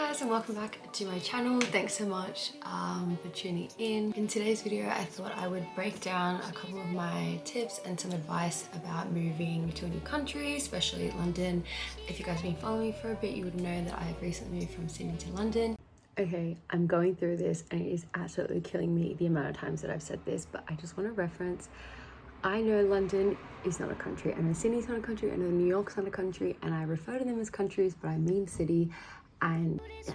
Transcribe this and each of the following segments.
guys, and welcome back to my channel. Thanks so much for tuning in. In today's video, I thought I would break down a couple of my tips and some advice about moving to a new country, especially London. If you guys have been following me for a bit, you would know that I've recently moved from Sydney to London. Okay, I'm going through this and it is absolutely killing me the amount of times that I've said this, but I just want to reference, I know London is not a country, I know Sydney's not a country, I know New York's not a country, and I refer to them as countries, but I mean city. And yeah,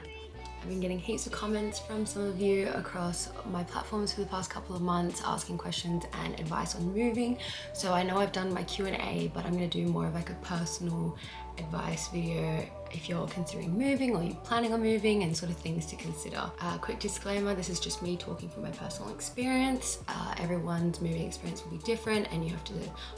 I've been getting heaps of comments from some of you across my platforms for the past couple of months asking questions and advice on moving. So I know I've done my Q&A, but I'm going to do more of like a personal advice video if you're considering moving or you're planning on moving and sort of things to consider. Quick disclaimer, this is just me talking from my personal experience. Everyone's moving experience will be different and you have to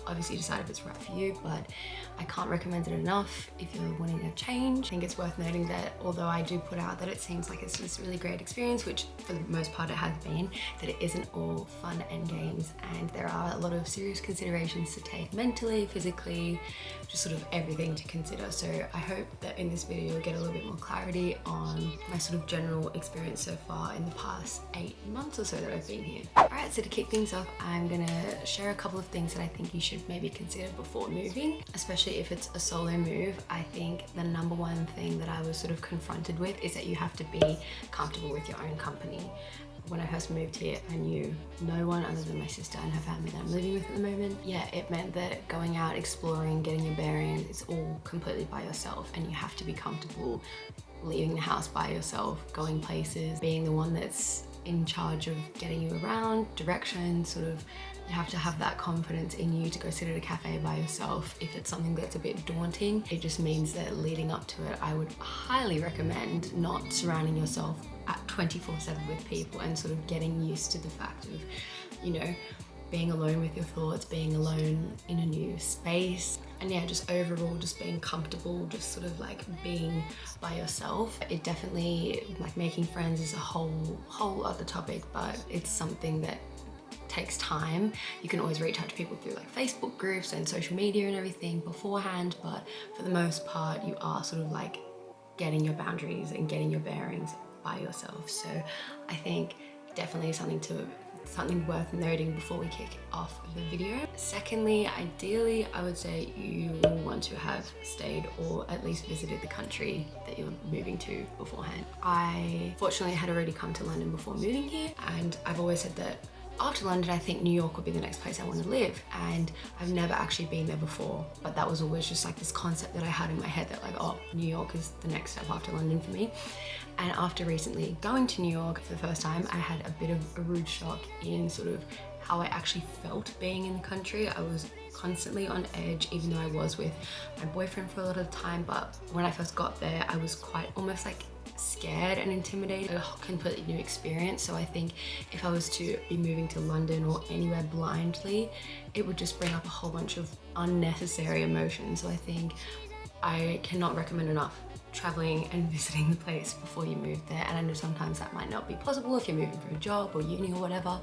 obviously decide if it's right for you, but I can't recommend it enough if you're wanting a change. I think it's worth noting that although I do put out that it seems like it's this really great experience, which for the most part it has been, that it isn't all fun and games, and there are a lot of serious considerations to take mentally, physically, just sort of everything to consider. So I hope that in this video you'll get a little bit more clarity on my sort of general experience so far in the past 8 months or so that I've been here. Alright, so to kick things off, I'm gonna share a couple of things that I think you should maybe consider before moving, especially if it's a solo move. I think the number one thing that I was sort of confronted with is that you have to be comfortable with your own company. When I first moved here, I knew no one other than my sister and her family that I'm living with at the moment. Yeah, it meant that going out, exploring, getting your bearings, it's all completely by yourself, and you have to be comfortable leaving the house by yourself, going places, being the one that's in charge of getting you around, directions, sort of. You have to have that confidence in you to go sit at a cafe by yourself. If it's something that's a bit daunting, it just means that leading up to it, I would highly recommend not surrounding yourself at 24/7 with people and sort of getting used to the fact of, you know, being alone with your thoughts, being alone in a new space. And yeah, just overall just being comfortable, just sort of like being by yourself. It definitely, like making friends is a whole other topic, but it's something that takes time. You can always reach out to people through like Facebook groups and social media and everything beforehand, but for the most part you are sort of like getting your boundaries and getting your bearings by yourself. So I think definitely something worth noting before we kick off the video. Secondly, ideally I would say you want to have stayed or at least visited the country that you're moving to beforehand. I fortunately had already come to London before moving here, and I've always said that after London, I think New York would be the next place I want to live, and I've never actually been there before, but that was always just like this concept that I had in my head that like, oh, New York is the next step after London for me. And after recently going to New York for the first time, I had a bit of a rude shock in sort of how I actually felt being in the country. I was constantly on edge, even though I was with my boyfriend for a lot of the time, but when I first got there, I was quite almost like scared and intimidated, a completely new experience. So I think if I was to be moving to London or anywhere blindly, it would just bring up a whole bunch of unnecessary emotions. So I think I cannot recommend enough traveling and visiting the place before you move there. And I know sometimes that might not be possible if you're moving for a job or uni or whatever,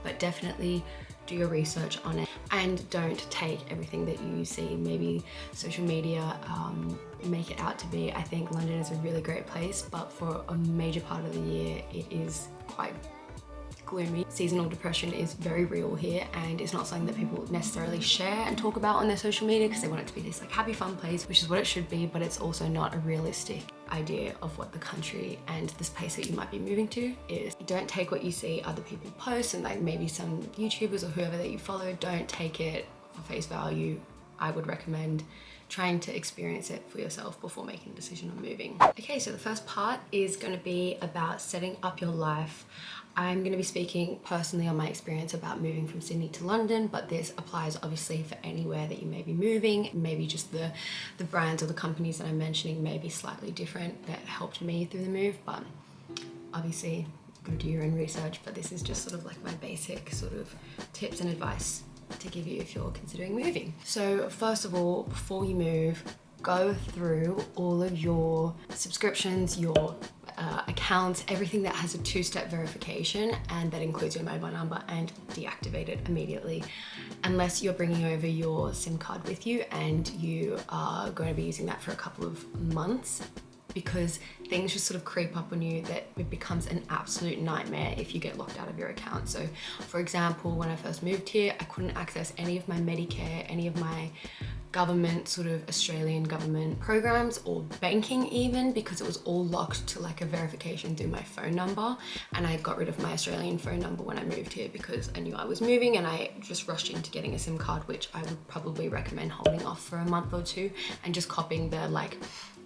but definitely do your research on it and don't take everything that you see, maybe social media, make it out to be. I think London is a really great place, but for a major part of the year it is quite gloomy. Seasonal depression is very real here, and it's not something that people necessarily share and talk about on their social media because they want it to be this like happy fun place, which is what it should be, but it's also not a realistic idea of what the country and this place that you might be moving to is. Don't take what you see other people post and like maybe some YouTubers or whoever that you follow, don't take it for face value. I would recommend trying to experience it for yourself before making a decision on moving. Okay, so the first part is going to be about setting up your life. I'm going to be speaking personally on my experience about moving from Sydney to London, but this applies obviously for anywhere that you may be moving. Maybe just the brands or the companies that I'm mentioning may be slightly different that helped me through the move, but obviously you've got to do your own research. But this is just sort of like my basic sort of tips and advice to give you if you're considering moving. So first of all, before you move, go through all of your subscriptions, your accounts, everything that has a two-step verification, and that includes your mobile number, and deactivate it immediately unless you're bringing over your SIM card with you and you are going to be using that for a couple of months. because things just sort of creep up on you that it becomes an absolute nightmare if you get locked out of your account. So for example, when I first moved here, I couldn't access any of my Medicare, any of my government, sort of Australian government programs or banking even, because it was all locked to like a verification through my phone number. And I got rid of my Australian phone number when I moved here because I knew I was moving, and I just rushed into getting a SIM card, which I would probably recommend holding off for a month or two and just copying the like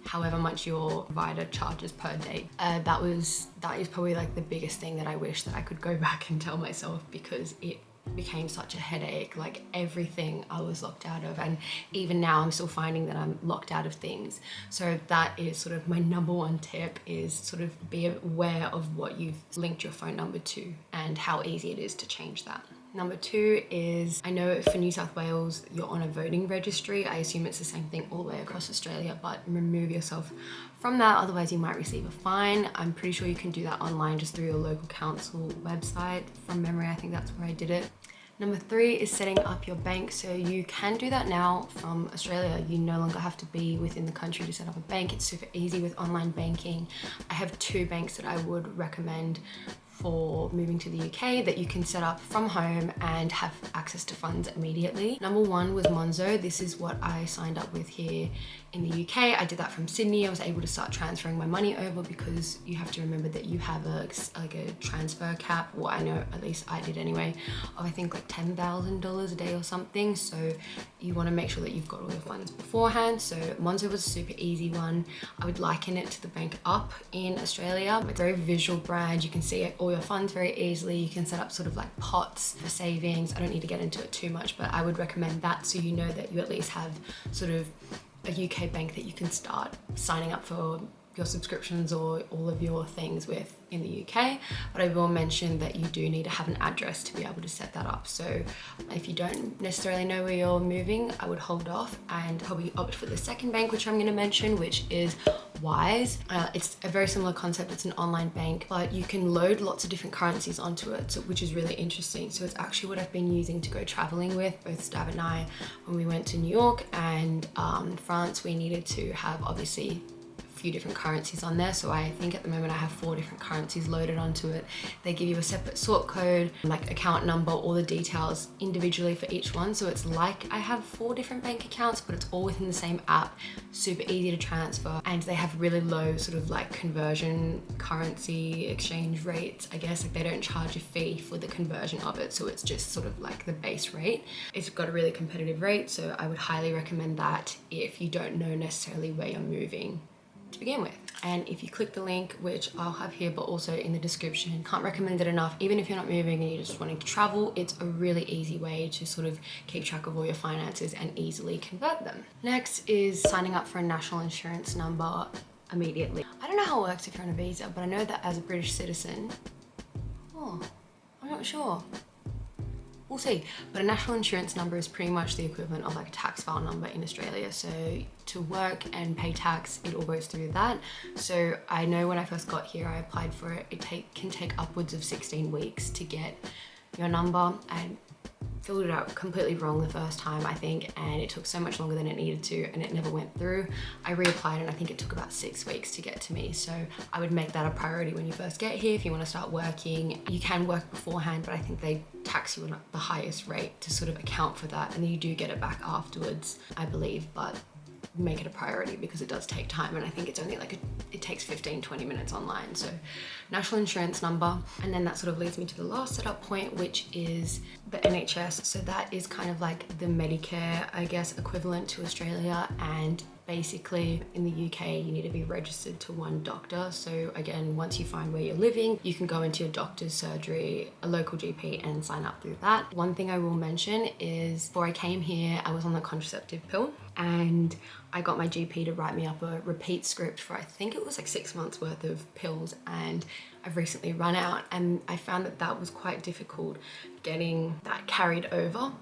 however much your provider charges per day. That is probably like the biggest thing that I wish that I could go back and tell myself, because it became such a headache. Like everything I was locked out of, and even now I'm still finding that I'm locked out of things. So that is sort of my number one tip, is sort of be aware of what you've linked your phone number to and how easy it is to change that. Number two is, I know for New South Wales, you're on a voting registry. I assume it's the same thing all the way across Australia, but remove yourself from that, otherwise you might receive a fine. I'm pretty sure you can do that online just through your local council website. From memory, I think that's where I did it. Number three is setting up your bank. So you can do that now from Australia. You no longer have to be within the country to set up a bank. It's super easy with online banking. I have two banks that I would recommend for moving to the UK that you can set up from home and have access to funds immediately. Number one was Monzo. This is what I signed up with here in the UK. I did that from Sydney. I was able to start transferring my money over, because you have to remember that you have a transfer cap, well, I know at least I did anyway, of I think like $10,000 a day or something. So you want to make sure that you've got all your funds beforehand. So Monzo was a super easy one. I would liken it to the Bank Up in Australia. It's a very visual brand. You can see all your funds very easily. You can set up sort of like pots for savings. I don't need to get into it too much, but I would recommend that, so you know that you at least have sort of a UK bank that you can start signing up for your subscriptions or all of your things with in the UK. But I will mention that you do need to have an address to be able to set that up. So if you don't necessarily know where you're moving, I would hold off and probably opt for the second bank, which I'm going to mention, which is Wise. It's a very similar concept. It's an online bank, but you can load lots of different currencies onto it, so, which is really interesting. So it's actually what I've been using to go traveling with, both Stav and I, when we went to New York and France. We needed to have obviously few different currencies on there. So I think at the moment I have 4 different currencies loaded onto it. They give you a separate sort code, like account number, all the details individually for each one. So it's like I have 4 different bank accounts, but it's all within the same app, super easy to transfer. And they have really low sort of like conversion currency exchange rates, I guess. Like they don't charge a fee for the conversion of it. So it's just sort of like the base rate. It's got a really competitive rate. So I would highly recommend that if you don't know necessarily where you're moving to begin with. And if you click the link, which I'll have here but also in the description, can't recommend it enough. Even if you're not moving and you're just wanting to travel, it's a really easy way to sort of keep track of all your finances and easily convert them. Next is signing up for a national insurance number immediately. I don't know how it works if you're on a visa, but I know that as a British citizen, I'm not sure. We'll see. But a national insurance number is pretty much the equivalent of like a tax file number in Australia. So to work and pay tax, it all goes through that. So I know when I first got here, I applied for it. It can take upwards of 16 weeks to get your number. I filled it out completely wrong the first time, I think, and it took so much longer than it needed to, and it never went through. I reapplied and I think it took about 6 weeks to get to me. So I would make that a priority when you first get here. If you want to start working, you can work beforehand, but I think they tax you at the highest rate to sort of account for that, and then you do get it back afterwards, I believe, but make it a priority because it does take time, and I think it's only like it takes 15-20 minutes online. So national insurance number, and then that sort of leads me to the last setup point, which is the NHS. So that is kind of like the Medicare, I guess, equivalent to Australia. And basically in the UK you need to be registered to one doctor. So again, once you find where you're living, you can go into your doctor's surgery, a local GP, and sign up through that. One thing I will mention is before I came here, I was on the contraceptive pill, and I got my GP to write me up a repeat script for, I think it was like 6 months worth of pills, and I've recently run out, and I found that that was quite difficult getting that carried over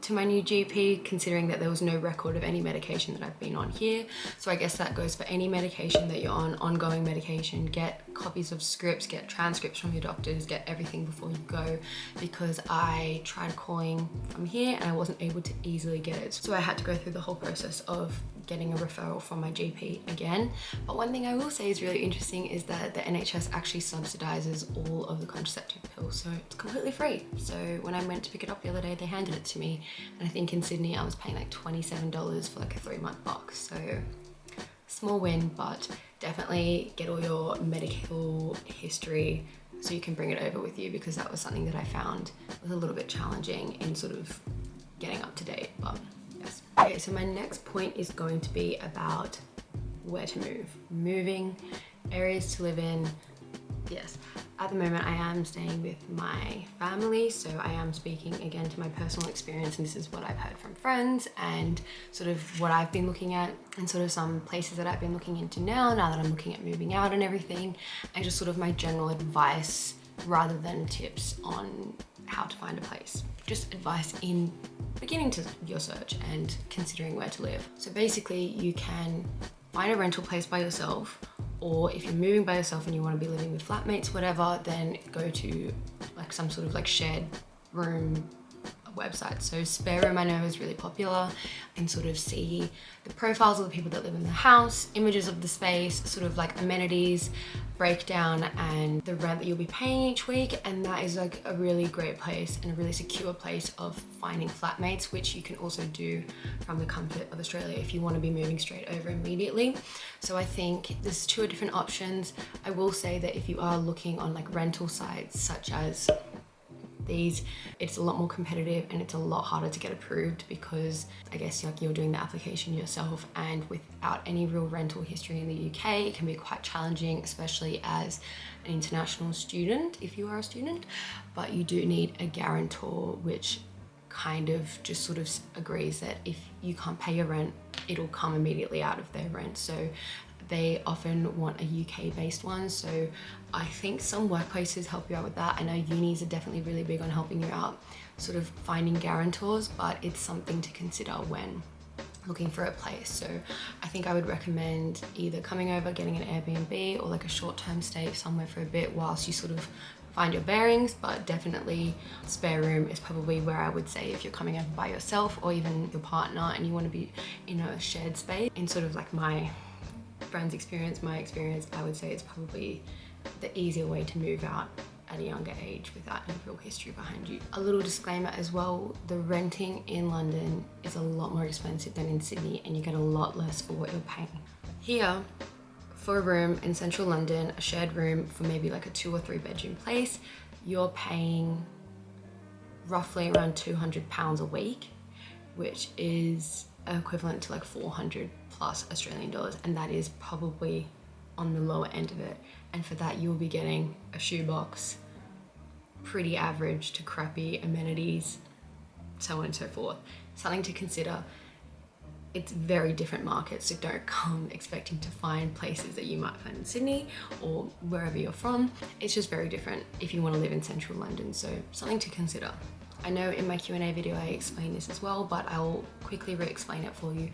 to my new GP, considering that there was no record of any medication that I've been on here. So I guess that goes for any medication that you're on, ongoing medication. Get copies of scripts, get transcripts from your doctors, get everything before you go, because I tried calling from here and I wasn't able to easily get it. So I had to go through the whole process of getting a referral from my GP again. But one thing I will say is really interesting is that the NHS actually subsidizes all of the contraceptive pills, so it's completely free. So when I went to pick it up the other day, they handed it to me, and I think in Sydney I was paying like $27 for like a 3-month box. So small win, but definitely get all your medical history so you can bring it over with you, because that was something that I found was a little bit challenging in sort of getting up to date. But yes. Okay, so my next point is going to be about where to move. Moving, areas to live in. Yes, at the moment I am staying with my family, so I am speaking again to my personal experience, and this is what I've heard from friends and sort of what I've been looking at and sort of some places that I've been looking into now that I'm looking at moving out and everything, and just sort of my general advice rather than tips on how to find a place. Just advice in beginning to your search and considering where to live. So basically you can find a rental place by yourself, or if you're moving by yourself and you want to be living with flatmates, whatever, then go to like some sort of like shared room website. So Spare Room I know is really popular, and sort of see the profiles of the people that live in the house, images of the space, sort of like amenities, breakdown, and the rent that you'll be paying each week. And that is like a really great place and a really secure place of finding flatmates, which you can also do from the comfort of Australia if you want to be moving straight over immediately. So I think there's 2 different options. I will say that if you are looking on like rental sites such as these, it's a lot more competitive and it's a lot harder to get approved, because I guess like you're doing the application yourself, and without any real rental history in the UK, it can be quite challenging, especially as an international student, if you are a student. But you do need a guarantor, which kind of just sort of agrees that if you can't pay your rent, it'll come immediately out of their rent. So they often want a UK based one, so I think some workplaces help you out with that. I know unis are definitely really big on helping you out sort of finding guarantors, but it's something to consider when looking for a place. So I think I would recommend either coming over, getting an Airbnb, or like a short-term stay somewhere for a bit whilst you sort of find your bearings. But definitely Spare Room is probably where I would say if you're coming over by yourself or even your partner and you want to be in a shared space. In sort of like my friend's experience, my experience, I would say it's probably the easier way to move out at a younger age without any real history behind you. A little disclaimer as well, the renting in London is a lot more expensive than in Sydney, and you get a lot less for what you're paying. Here, for a room in central London, a shared room for maybe like a 2 or 3 bedroom place, you're paying roughly around £200 a week, which is equivalent to like 400 plus Australian dollars, and that is probably on the lower end of it. And for that you'll be getting a shoebox, pretty average to crappy amenities, so on and so forth. Something to consider. It's very different markets, so don't come expecting to find places that you might find in Sydney or wherever you're from. It's just very different if you want to live in central London, so something to consider. I know in my Q&A video I explained this as well, but I'll quickly re-explain it for you.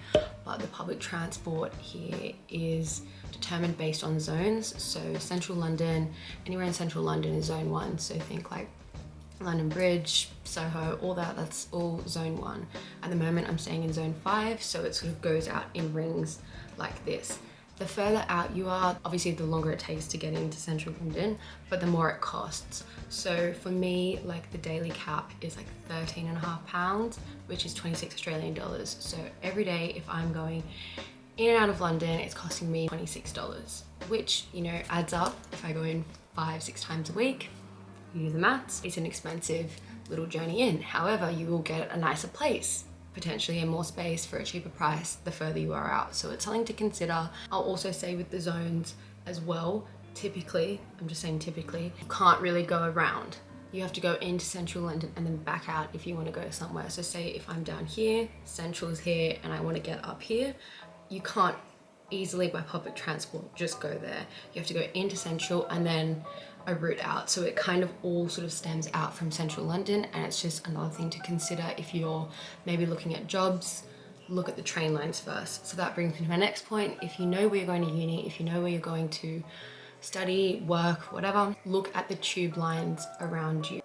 But the public transport here is determined based on zones. So central London, anywhere in central London is zone 1. So think like London Bridge, Soho, all that, that's all zone 1. At the moment I'm staying in zone 5, so it sort of goes out in rings like this. The further out you are, obviously the longer it takes to get into central London, but the more it costs. So for me, like the daily cap is like £13.50, which is 26 Australian dollars. So every day if I'm going in and out of London, it's costing me $26, which, you know, adds up. If I go in 5-6 times a week, you do the maths, it's an expensive little journey in. However, you will get a nicer place, potentially, and more space for a cheaper price the further you are out. So it's something to consider. I'll also say with the zones as well, typically, I'm just saying typically, you can't really go around. You have to go into central London and then back out if you want to go somewhere. So say if I'm down here, central is here, and I want to get up here, you can't easily by public transport just go there. You have to go into central and then a route out, so it kind of all sort of stems out from central London, and it's just another thing to consider if you're maybe looking at jobs. Look at the train lines first. So that brings me to my next point. If you know where you're going to uni, if you know where you're going to study, work, whatever, look at the tube lines around you.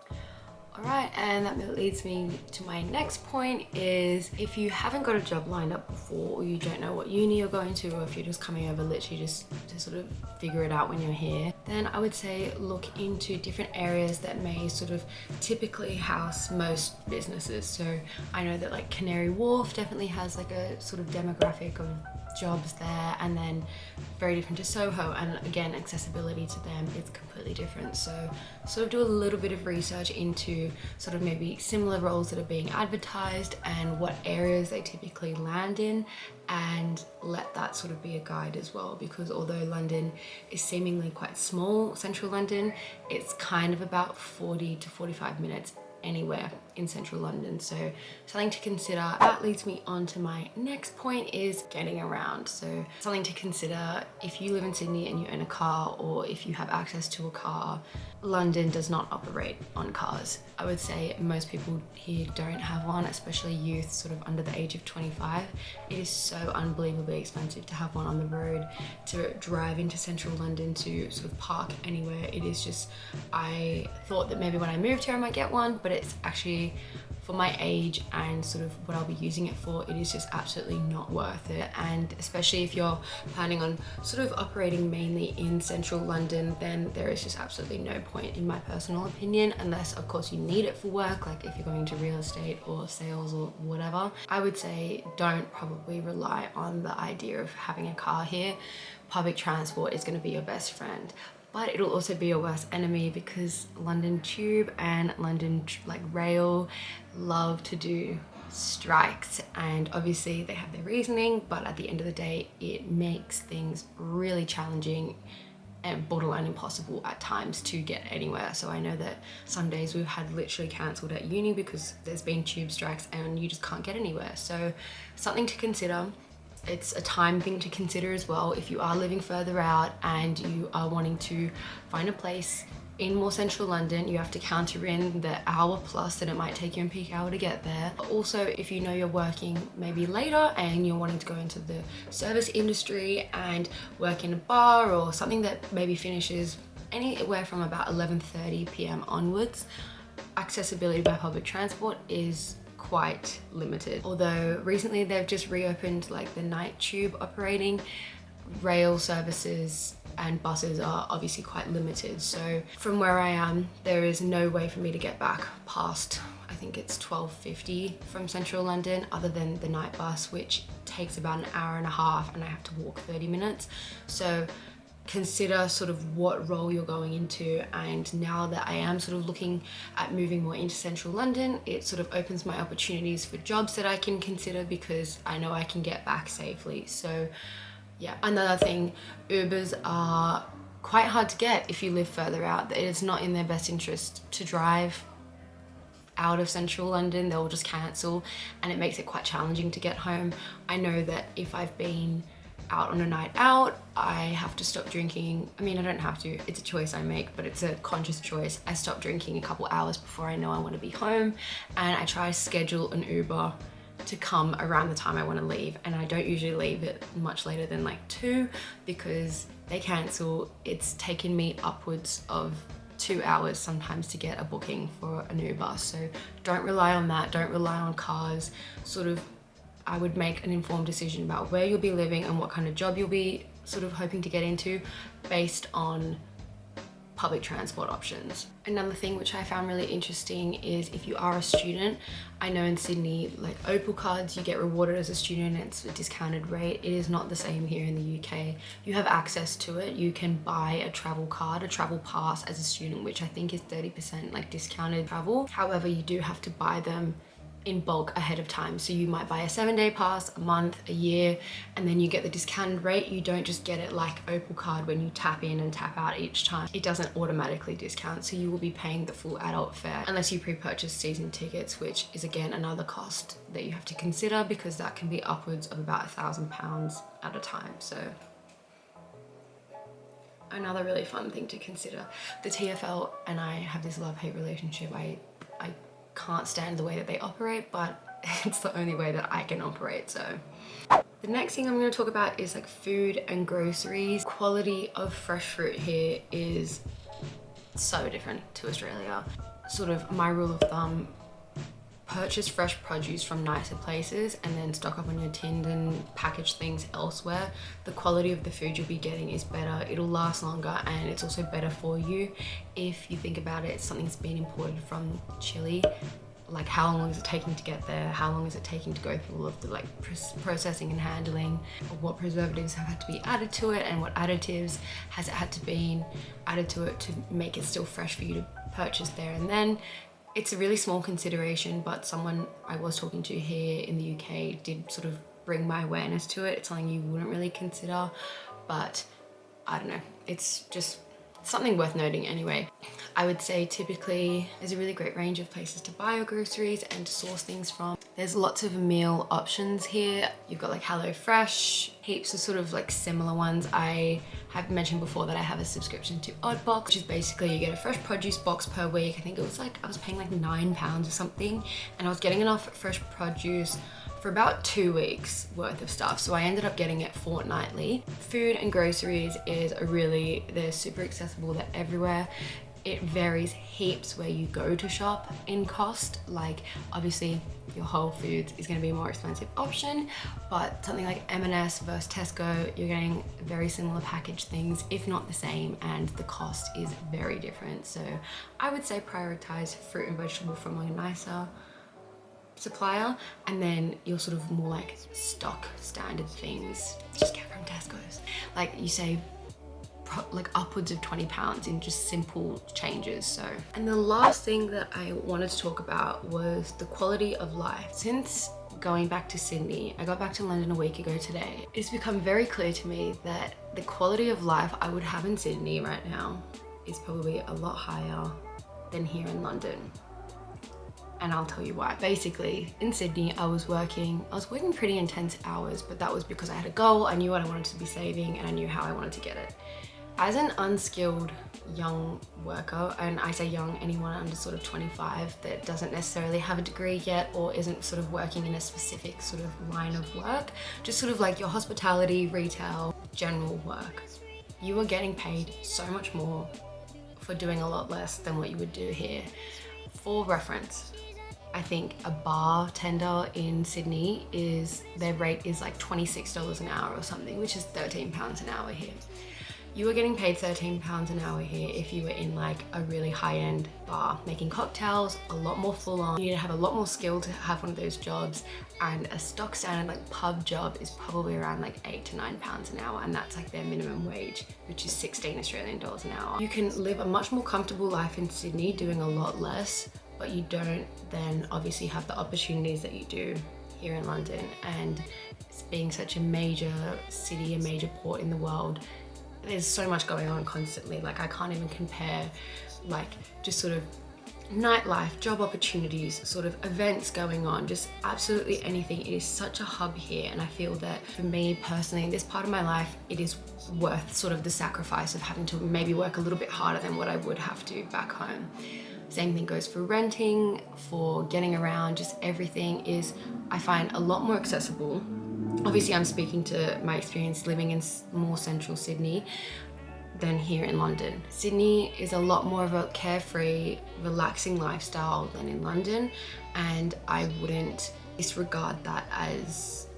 Alright, and that leads me to my next point is if you haven't got a job lined up before, or you don't know what uni you're going to, or if you're just coming over literally just to sort of figure it out when you're here, then I would say look into different areas that may sort of typically house most businesses. So I know that like Canary Wharf definitely has like a sort of demographic of jobs there, and then very different to Soho, and again accessibility to them is completely different. So sort of do a little bit of research into sort of maybe similar roles that are being advertised and what areas they typically land in, and let that sort of be a guide as well, because although London is seemingly quite small, central London, it's kind of about 40 to 45 minutes anywhere in central London, so something to consider. That leads me on to my next point is getting around. So something to consider if you live in Sydney and you own a car, or if you have access to a car. London does not operate on cars. I would say most people here don't have one, especially youth sort of under the age of 25. It is so unbelievably expensive to have one on the road, to drive into central London, to sort of park anywhere. It is just, I thought that maybe when I moved here I might get one, but it's actually, for my age and sort of what I'll be using it for, it is just absolutely not worth it. And especially if you're planning on sort of operating mainly in central London, then there is just absolutely no point, in my personal opinion, unless of course you need it for work, like if you're going to real estate or sales or whatever. I would say don't probably rely on the idea of having a car here. Public transport is going to be your best friend, but it'll also be your worst enemy, because London Tube and London like Rail love to do strikes, and obviously they have their reasoning, but at the end of the day it makes things really challenging and borderline impossible at times to get anywhere. So I know that some days we've had literally cancelled at uni because there's been tube strikes and you just can't get anywhere. So something to consider. It's a time thing to consider as well. If you are living further out and you are wanting to find a place in more central London, you have to counter in the hour plus that it might take you in peak hour to get there. Also, if you know you're working maybe later and you're wanting to go into the service industry and work in a bar or something that maybe finishes anywhere from about 11:30 p.m. onwards, accessibility by public transport is quite limited. Although recently they've just reopened like the night tube operating, rail services and buses are obviously quite limited. So from where I am, there is no way for me to get back past, I think it's 12:50 from central London, other than the night bus, which takes about an hour and a half and I have to walk 30 minutes. So consider sort of what role you're going into. And now that I am sort of looking at moving more into central London, it sort of opens my opportunities for jobs that I can consider, because I know I can get back safely. So yeah, another thing, Ubers are quite hard to get if you live further out. It is not in their best interest to drive out of central London. They'll just cancel and it makes it quite challenging to get home. I know that if I've been out on a night out, I have to stop drinking. I mean, I don't have to, it's a choice I make, but it's a conscious choice. I stop drinking a couple hours before I know I want to be home, and I try to schedule an Uber to come around the time I want to leave, and I don't usually leave it much later than like 2 because they cancel. It's taken me upwards of 2 hours sometimes to get a booking for an Uber. So don't rely on that, don't rely on cars. Sort of, I would make an informed decision about where you'll be living and what kind of job you'll be sort of hoping to get into based on public transport options. Another thing which I found really interesting is if you are a student, I know in Sydney, like Opal cards, you get rewarded as a student, it's a discounted rate. It is not the same here in the UK. You have access to it. You can buy a travel card, a travel pass as a student, which I think is 30% like discounted travel. However, you do have to buy them in bulk ahead of time. So you might buy a 7-day pass, a month, a year, and then you get the discounted rate. You don't just get it like Opal card when you tap in and tap out each time. It doesn't automatically discount, so you will be paying the full adult fare unless you pre-purchase season tickets, which is again another cost that you have to consider, because that can be upwards of about £1,000 at a time. So another really fun thing to consider. The TFL and I have this love-hate relationship. I can't stand the way that they operate, but it's the only way that I can operate. So the next thing I'm going to talk about is like food and groceries. Quality of fresh fruit here is so different to Australia. Sort of my rule of thumb: purchase fresh produce from nicer places and then stock up on your tinned and packaged things elsewhere. The quality of the food you'll be getting is better, it'll last longer, and it's also better for you. If you think about it, something's been imported from Chile, like how long is it taking to get there? How long is it taking to go through all of the like processing and handling? What preservatives have had to be added to it, and what additives has it had to be added to it to make it still fresh for you to purchase there and then. It's a really small consideration, but someone I was talking to here in the UK did sort of bring my awareness to it. It's something you wouldn't really consider, but I don't know, it's just something worth noting anyway. I would say typically there's a really great range of places to buy your groceries and to source things from. There's lots of meal options here. You've got like HelloFresh, heaps of sort of like similar ones. I have mentioned before that I have a subscription to Oddbox, which is basically you get a fresh produce box per week. I think it was like, I was paying like £9 or something, and I was getting enough fresh produce for about 2 weeks worth of stuff. So I ended up getting it fortnightly. Food and groceries is they're super accessible, they're everywhere. It varies heaps where you go to shop in cost. Like obviously your Whole Foods is going to be a more expensive option, but something like M&S versus Tesco, you're getting very similar packaged things, if not the same, and the cost is very different. So I would say prioritize fruit and vegetable from like a nicer supplier, and then your sort of more like stock standard things just get from Tesco's. Like you save like upwards of £20 in just simple changes. So, and the last thing that I wanted to talk about was the quality of life. Since going back to Sydney, I got back to London a week ago today, it's become very clear to me that the quality of life I would have in Sydney right now is probably a lot higher than here in London. And I'll tell you why. Basically, in Sydney, I was working pretty intense hours, but that was because I had a goal, I knew what I wanted to be saving, and I knew how I wanted to get it. As an unskilled young worker, and I say young, anyone under sort of 25 that doesn't necessarily have a degree yet or isn't sort of working in a specific sort of line of work, just sort of like your hospitality, retail, general work, you are getting paid so much more for doing a lot less than what you would do here. For reference, I think a bartender in Sydney their rate is like $26 an hour or something, which is £13 an hour here. You are getting paid £13 an hour here if you were in like a really high-end bar making cocktails, a lot more full on. You need to have a lot more skill to have one of those jobs, and a stock standard like pub job is probably around like £8 to £9 an hour, and that's like their minimum wage, which is 16 Australian dollars an hour. You can live a much more comfortable life in Sydney doing a lot less, but you don't then obviously have the opportunities that you do here in London. And it's being such a major city, a major port in the world, there's so much going on constantly. Like I can't even compare like just sort of nightlife, job opportunities, sort of events going on, just absolutely anything. It is such a hub here, and I feel that for me personally in this part of my life, it is worth sort of the sacrifice of having to maybe work a little bit harder than what I would have to back home. Same thing goes for renting, for getting around, just everything is, I find, a lot more accessible. Obviously, I'm speaking to my experience living in more central Sydney than here in London. Sydney is a lot more of a carefree, relaxing lifestyle than in London, and I wouldn't disregard that as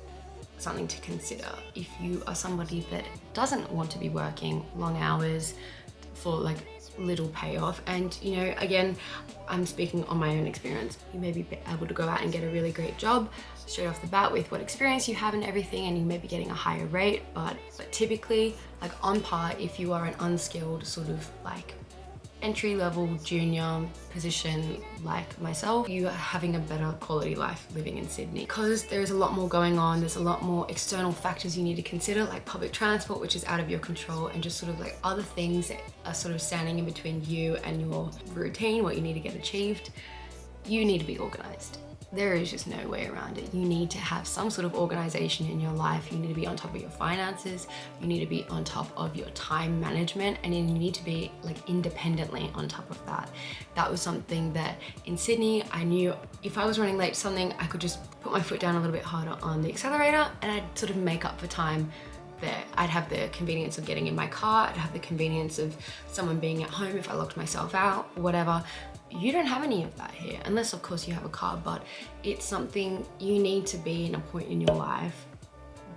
something to consider. If you are somebody that doesn't want to be working long hours for like little payoff, and you know, again, I'm speaking on my own experience, you may be able to go out and get a really great job straight off the bat with what experience you have and everything, and you may be getting a higher rate, but typically like on par, if you are an unskilled sort of like entry-level junior position like myself, you are having a better quality life living in Sydney. Because there's a lot more going on, there's a lot more external factors you need to consider, like public transport, which is out of your control, and just sort of like other things that are sort of standing in between you and your routine, what you need to get achieved. You need to be organized. There is just no way around it. You need to have some sort of organization in your life. You need to be on top of your finances. You need to be on top of your time management, and you need to be like independently on top of that. That was something that in Sydney, I knew if I was running late to something, I could just put my foot down a little bit harder on the accelerator and I'd sort of make up for time there. I'd have the convenience of getting in my car. I'd have the convenience of someone being at home if I locked myself out, whatever. You don't have any of that here, unless of course you have a car, but it's something you need to be in a point in your life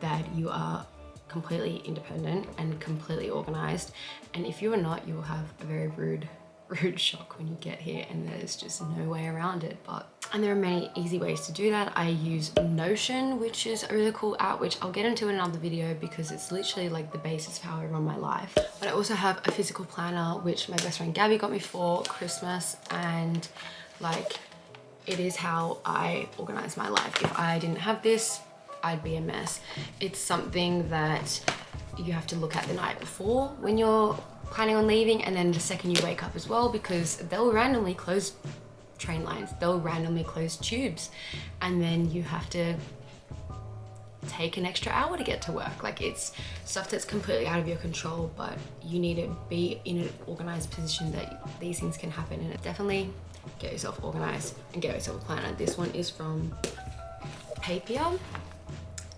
that you are completely independent and completely organized. And if you are not, you will have a very rude shock when you get here, and there's just no way around it. And there are many easy ways to do that. I use Notion, which is a really cool app, which I'll get into in another video because it's literally like the basis of how I run my life. But I also have a physical planner, which my best friend Gabby got me for Christmas, and like it is how I organize my life. If I didn't have this, I'd be a mess. It's something that you have to look at the night before when you're planning on leaving, and then the second you wake up as well, because they'll randomly close train lines, they'll randomly close tubes, and then you have to take an extra hour to get to work. Like, it's stuff that's completely out of your control, but you need to be in an organized position that these things can happen. And definitely get yourself organized and get yourself a planner. This one is from Papier,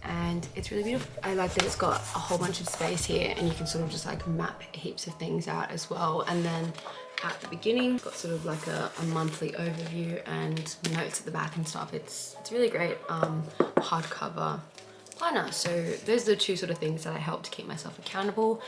and it's really beautiful. I like that it's got a whole bunch of space here, and you can sort of just like map heaps of things out as well. And then at the beginning, it's got sort of like a monthly overview and notes at the back and stuff. It's really great hardcover planner. So those are the two sort of things that I help to keep myself accountable.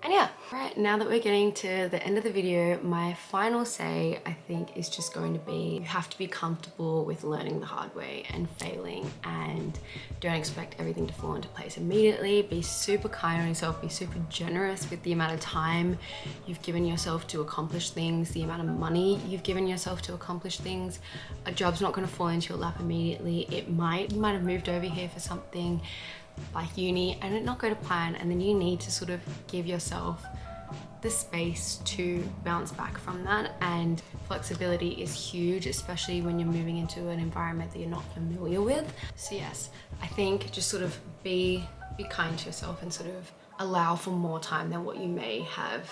And yeah, right, now that we're getting to the end of the video, my final say, I think, is just going to be, you have to be comfortable with learning the hard way and failing, and don't expect everything to fall into place immediately. Be super kind on yourself, be super generous with the amount of time you've given yourself to accomplish things, the amount of money you've given yourself to accomplish things. A job's not gonna fall into your lap immediately. You might have moved over here for something like uni and it not go to plan, and then you need to sort of give yourself the space to bounce back from that. And flexibility is huge, especially when you're moving into an environment that you're not familiar with. So yes, I think just sort of be kind to yourself and sort of allow for more time than what you may have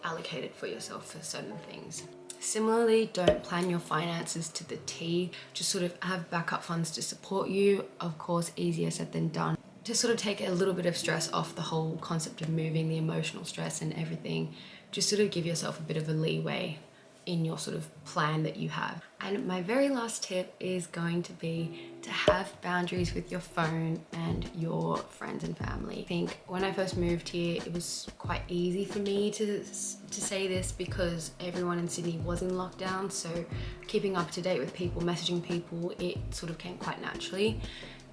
allocated for yourself for certain things. Similarly, don't plan your finances to the T. Just sort of have backup funds to support you. Of course, easier said than done. To sort of take a little bit of stress off the whole concept of moving, the emotional stress and everything, just sort of give yourself a bit of a leeway in your sort of plan that you have. And my very last tip is going to be to have boundaries with your phone and your friends and family. I think when I first moved here, it was quite easy for me to say this because everyone in Sydney was in lockdown. So keeping up to date with people, messaging people, it sort of came quite naturally.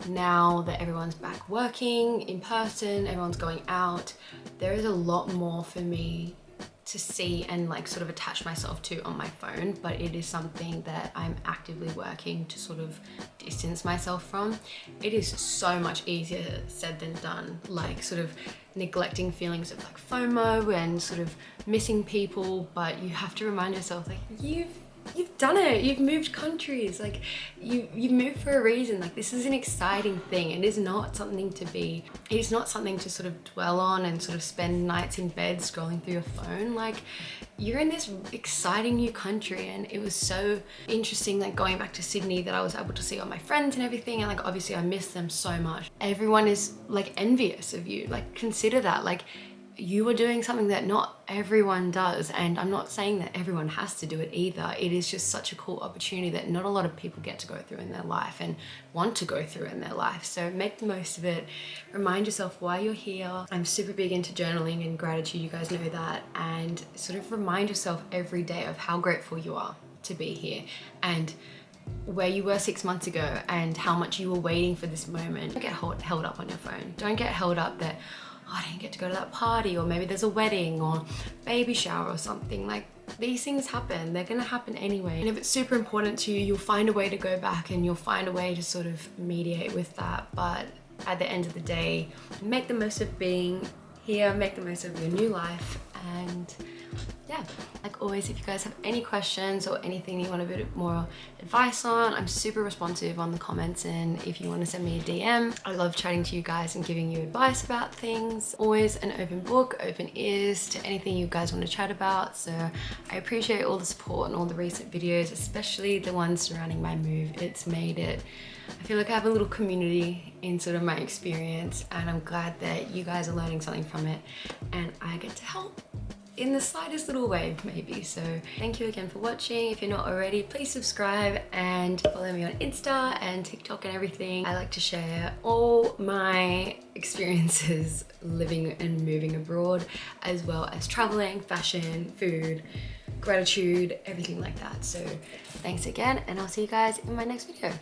Now that everyone's back working in person, everyone's going out, there is a lot more for me to see and like sort of attach myself to on my phone, but it is something that I'm actively working to sort of distance myself from. It is so much easier said than done, like sort of neglecting feelings of like FOMO and sort of missing people, but you have to remind yourself like you've done it, you've moved countries, like you've moved for a reason. Like, this is an exciting thing. It is not something to sort of dwell on and sort of spend nights in bed scrolling through your phone. Like, you're in this exciting new country, and it was so interesting, like going back to Sydney, that I was able to see all my friends and everything, and like obviously I miss them so much. Everyone is like envious of you. Like, consider that, like you are doing something that not everyone does, and I'm not saying that everyone has to do it either. It is just such a cool opportunity that not a lot of people get to go through in their life and want to go through in their life. So make the most of it. Remind yourself why you're here. I'm super big into journaling and gratitude, you guys know that, and sort of remind yourself every day of how grateful you are to be here, and where you were 6 months ago, and how much you were waiting for this moment. Don't get held up on your phone. Don't get held up that, oh, I didn't get to go to that party, or maybe there's a wedding or baby shower or something. Like, these things happen, they're gonna happen anyway. And if it's super important to you, you'll find a way to go back and you'll find a way to sort of mediate with that. But at the end of the day, make the most of being here, make the most of your new life. And yeah, like always, if you guys have any questions or anything you want a bit more advice on, I'm super responsive on the comments, and if you want to send me a DM, I love chatting to you guys and giving you advice about things. Always an open book, open ears to anything you guys want to chat about. So I appreciate all the support and all the recent videos, especially the ones surrounding my move. It's made it, I feel like I have a little community in sort of my experience, and I'm glad that you guys are learning something from it and I get to help in the slightest little way maybe. So thank you again for watching. If you're not already, please subscribe and follow me on Insta and TikTok and everything. I like to share all my experiences living and moving abroad, as well as traveling, fashion, food, gratitude, everything like that. So thanks again, and I'll see you guys in my next video.